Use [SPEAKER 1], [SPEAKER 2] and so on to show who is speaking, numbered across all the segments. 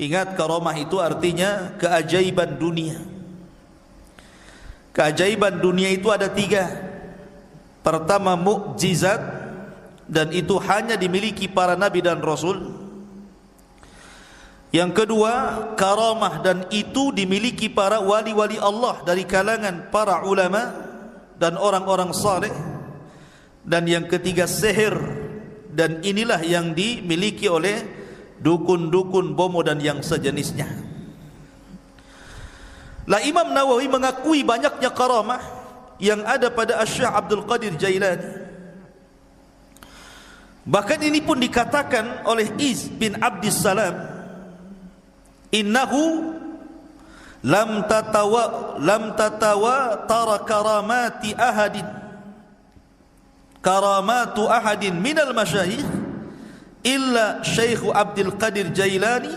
[SPEAKER 1] Ingat, karamah itu artinya keajaiban dunia. Keajaiban dunia itu ada 3. Pertama, mukjizat, dan itu hanya dimiliki para nabi dan rasul. Yang kedua, karamah, dan itu dimiliki para wali-wali Allah dari kalangan para ulama dan orang-orang saleh. Dan yang ketiga, sihir, dan inilah yang dimiliki oleh dukun-dukun, bomo dan yang sejenisnya. Lah, Imam Nawawi mengakui banyaknya karamah yang ada pada Syekh Abdul Qadir Jailani. Bahkan ini pun dikatakan oleh Iz bin Abdis Salam, innahu lam tatawa tara karamatu ahadin minal masyayikh illa Syekh Abdul Qadir Jailani,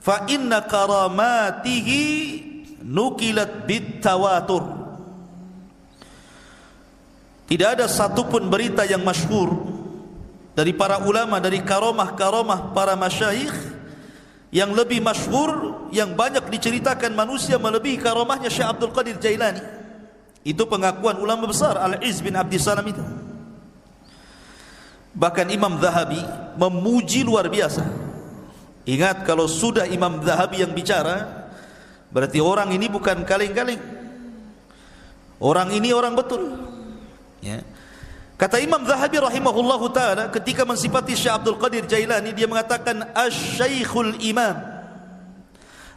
[SPEAKER 1] fa inna karamatihi nukilat bitawatur. Tidak ada satupun berita yang masyhur dari para ulama dari karamah-karamah para masyayikh yang lebih masyhur, yang banyak diceritakan manusia melebihi karamahnya Syekh Abdul Qadir Jailani. Itu pengakuan ulama besar Al-Izz bin Abdis Salam itu. Bahkan Imam Zahabi memuji luar biasa. Ingat, kalau sudah Imam Zahabi yang bicara, berarti orang ini bukan kaleng-kaleng. Orang ini orang betul. Ya. Kata Imam Zahabi rahimahullahu ta'ala ketika mensifati Syekh Abdul Qadir Jailani, dia mengatakan Asy-Syaikhul Imam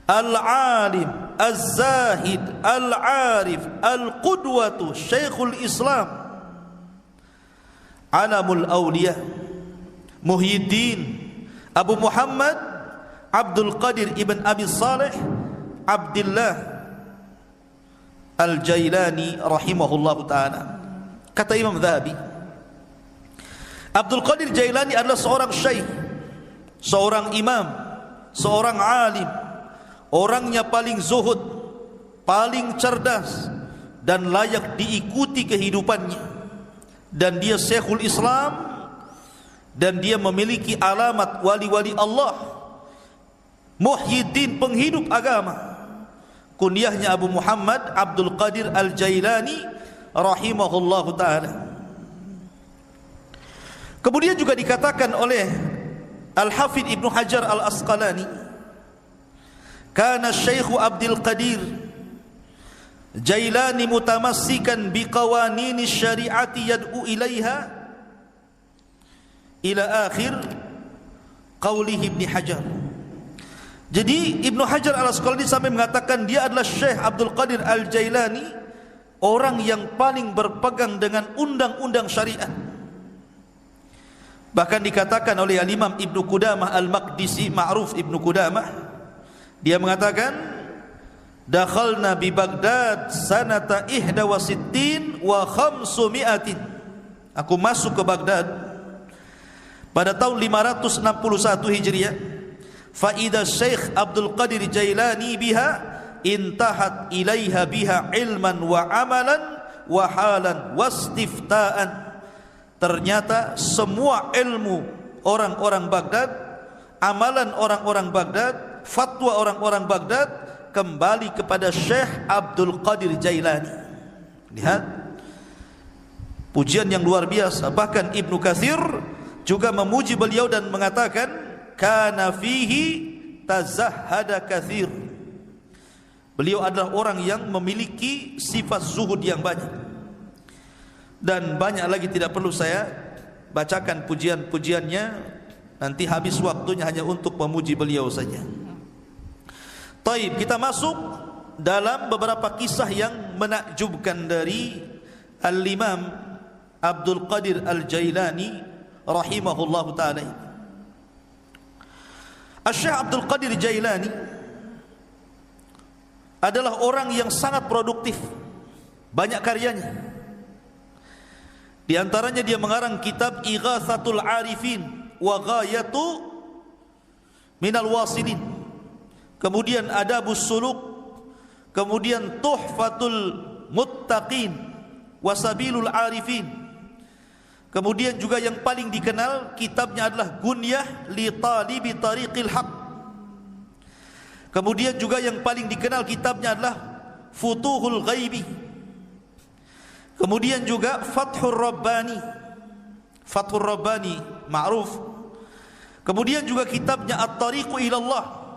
[SPEAKER 1] Al-Alim Az-Zahid Al-Arif Al-Qudwatu Syekhul Islam Alamul Awliya Muhyiddin Abu Muhammad Abdul Qadir ibn Abi Saleh Abdullah Al-Jailani rahimahullahu ta'ala. Kata Imam Zahabi, Abdul Qadir Jailani adalah seorang syekh, seorang imam, seorang alim, orangnya paling zuhud, paling cerdas, dan layak diikuti kehidupannya. Dan dia Syekhul Islam, dan dia memiliki alamat wali-wali Allah, Muhyiddin, penghidup agama. Kunyahnya Abu Muhammad Abdul Qadir Al-Jailani rahimahullahu ta'ala. Kemudian juga dikatakan oleh Al-Hafidh Ibnu Hajar Al-Asqalani, kana Syekh Abdul Qadir Jailani mutamassikan biqawanini syari'ati yad'u ilaiha ila akhir qawlihi Ibnu Hajar. Jadi Ibnu Hajar Al-Asqalani sampai mengatakan dia adalah Syekh Abdul Qadir Al-Jailani, orang yang paling berpegang dengan undang-undang syariat. Bahkan dikatakan oleh Al-Imam Ibnu Qudamah Al-Maqdisi, Ma'ruf Ibnu Qudamah, dia mengatakan dakhalna bi Baghdad sanata 61 wa 500. Aku masuk ke Baghdad pada tahun 561 Hijriah. Fa idza Syekh Abdul Qadir Jailani biha intahat ilaiha biha ilman wa amalan wa halan wastiftaan. Ternyata semua ilmu orang-orang Baghdad, amalan orang-orang Baghdad, fatwa orang-orang Baghdad kembali kepada Syekh Abdul Qadir Jailani. Lihat pujian yang luar biasa. Bahkan Ibnu Katsir juga memuji beliau dan mengatakan kana fihi tazahhada katsir. Beliau adalah orang yang memiliki sifat zuhud yang banyak. Dan banyak lagi tidak perlu saya bacakan pujian-pujiannya, nanti habis waktunya hanya untuk memuji beliau saja. Taib, kita masuk dalam beberapa kisah yang menakjubkan dari Al-Imam Abdul Qadir Al-Jailani rahimahullahu ta'ala. Syekh Abdul Qadir Jailani adalah orang yang sangat produktif, banyak karyanya. Di antaranya dia mengarang kitab Ighatsatul Arifin wa Ghayatu Minal Wasilin, kemudian Adabus Suluk, kemudian Tuhfatul Muttaqin wa Sabilul Arifin, kemudian juga yang paling dikenal kitabnya adalah Gunyah li Talibi Tariqil Haq. Kemudian juga yang paling dikenal kitabnya adalah Futuhul Ghaibi. Kemudian juga Fathur Rabbani. Fathur Rabbani ma'ruf. Kemudian juga kitabnya At-Tariqu Ilallah.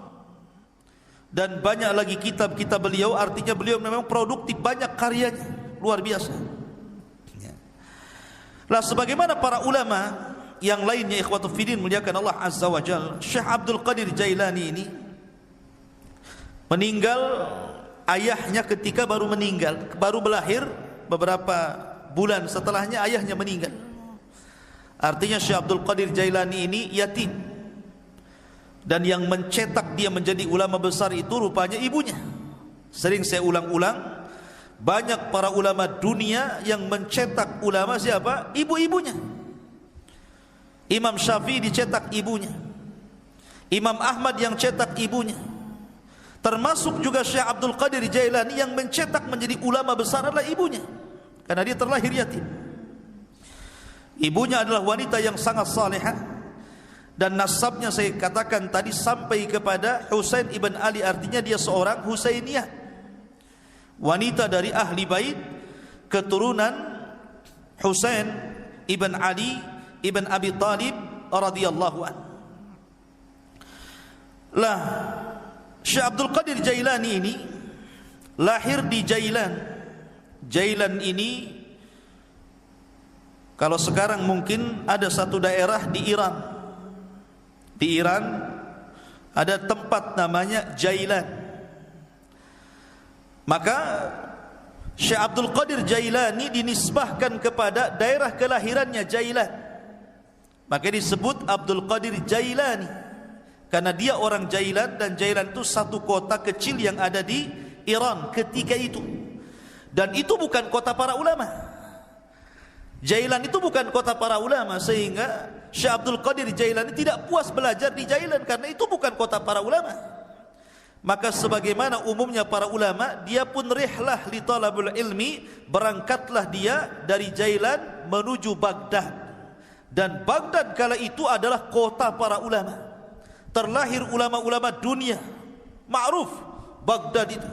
[SPEAKER 1] Dan banyak lagi kitab-kitab beliau. Artinya beliau memang produktif, banyak karyanya, luar biasa. Lah sebagaimana para ulama yang lainnya, ikhwatu fiddin muliakan Allah Azza wa Jalla, Syekh Abdul Qadir Jailani ini meninggal, ayahnya ketika baru meninggal, baru melahir beberapa bulan setelahnya ayahnya meninggal. Artinya Syekh Abdul Qadir Jailani ini yatim. Dan yang mencetak dia menjadi ulama besar itu rupanya ibunya. Sering saya ulang-ulang, banyak para ulama dunia yang mencetak ulama siapa? Ibu-ibunya. Imam Syafi'i dicetak ibunya. Imam Ahmad yang cetak ibunya. Termasuk juga Syekh Abdul Qadir Jailani yang mencetak menjadi ulama besar adalah ibunya, karena dia terlahir yatim. Ibunya adalah wanita yang sangat salihah, dan nasabnya saya katakan tadi sampai kepada Husain ibn Ali, artinya dia seorang Husainiyah, wanita dari ahli bait, keturunan Husain ibn Ali ibn Abi Talib radhiyallahu anhu. Lah Syekh Abdul Qadir Jailani ini lahir di Jailan. Jailan ini kalau sekarang mungkin ada satu daerah di Iran. Di Iran ada tempat namanya Jailan. Maka Syekh Abdul Qadir Jailani dinisbahkan kepada daerah kelahirannya Jailan. Maka disebut Abdul Qadir Jailani, karena dia orang Jailan, dan Jailan itu satu kota kecil yang ada di Iran ketika itu. Dan itu bukan kota para ulama. Jailan itu bukan kota para ulama, sehingga Syekh Abdul Qadir Jailani tidak puas belajar di Jailan karena itu bukan kota para ulama. Maka sebagaimana umumnya para ulama, dia pun rihlah li talabul ilmi, berangkatlah dia dari Jailan menuju Baghdad. Dan Baghdad kala itu adalah kota para ulama. Terlahir ulama-ulama dunia, ma'ruf Baghdad itu,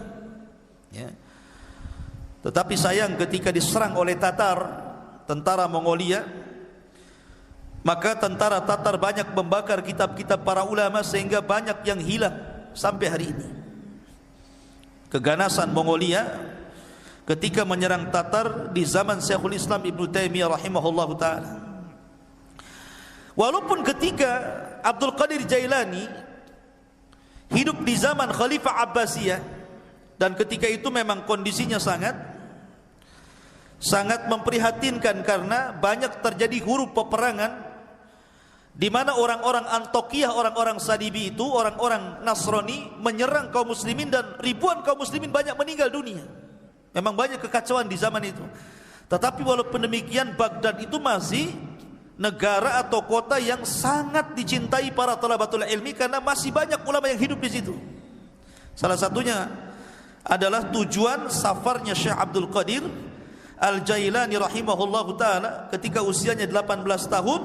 [SPEAKER 1] ya. Tetapi sayang ketika diserang oleh Tatar, tentara Mongolia, maka tentara Tatar banyak membakar kitab-kitab para ulama sehingga banyak yang hilang sampai hari ini. Keganasan Mongolia ketika menyerang Tatar di zaman Syekhul Islam Ibnu Taimiyah rahimahullahu taala. Walaupun ketika Abdul Qadir Jailani hidup di zaman Khalifah Abbasiyah, dan ketika itu memang kondisinya sangat memprihatinkan karena banyak terjadi huru peperangan, di mana orang-orang Antokiyah, orang-orang Sadibi itu, orang-orang Nasrani menyerang kaum muslimin, dan ribuan kaum muslimin banyak meninggal dunia. Memang banyak kekacauan di zaman itu. Tetapi walaupun demikian, Baghdad itu masih negara atau kota yang sangat dicintai para talabatul ilmi karena masih banyak ulama yang hidup di situ. Salah satunya adalah tujuan safarnya Syekh Abdul Qadir Al-Jailani rahimahullahu taala ketika usianya 18 tahun,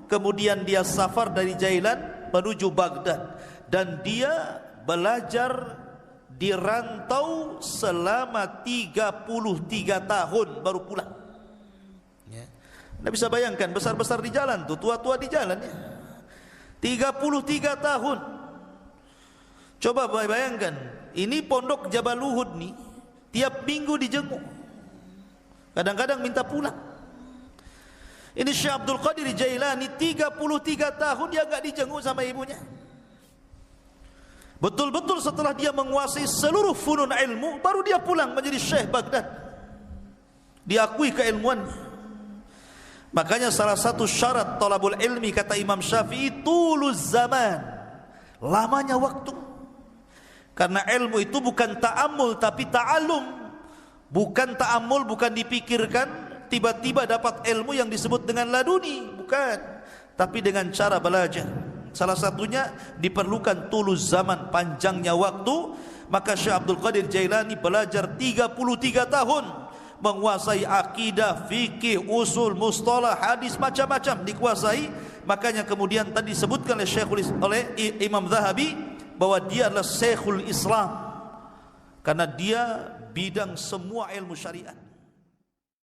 [SPEAKER 1] kemudian dia safar dari Jailan menuju Baghdad, dan dia belajar di rantau selama 33 tahun baru pulang. Anda bisa bayangkan, besar-besar di jalan tuh, tua-tua di jalan ya. 33 tahun. Coba bayangkan, ini pondok Jabal Uhud nih, tiap minggu dijenguk. Kadang-kadang minta pulang. Ini Syekh Abdul Qadir Jailani 33 tahun dia enggak dijenguk sama ibunya. Betul-betul setelah dia menguasai seluruh funun ilmu, baru dia pulang menjadi Syekh Baghdad. Diakui keilmuannya. Makanya salah satu syarat talabul ilmi kata Imam Syafi'i, tuluz zaman, lamanya waktu. Karena ilmu itu bukan ta'ammul tapi ta'allum. Bukan ta'ammul, bukan dipikirkan tiba-tiba dapat ilmu yang disebut dengan laduni, bukan, tapi dengan cara belajar. Salah satunya diperlukan tuluz zaman, panjangnya waktu. Maka Syekh Abdul Qadir Jailani belajar 33 tahun, menguasai akidah, fikih, usul, mustalah, hadis, macam-macam dikuasai. Makanya kemudian tadi disebutkan oleh Imam Zahabi, bahwa dia adalah Syekhul Islam karena dia bidang semua ilmu syariat.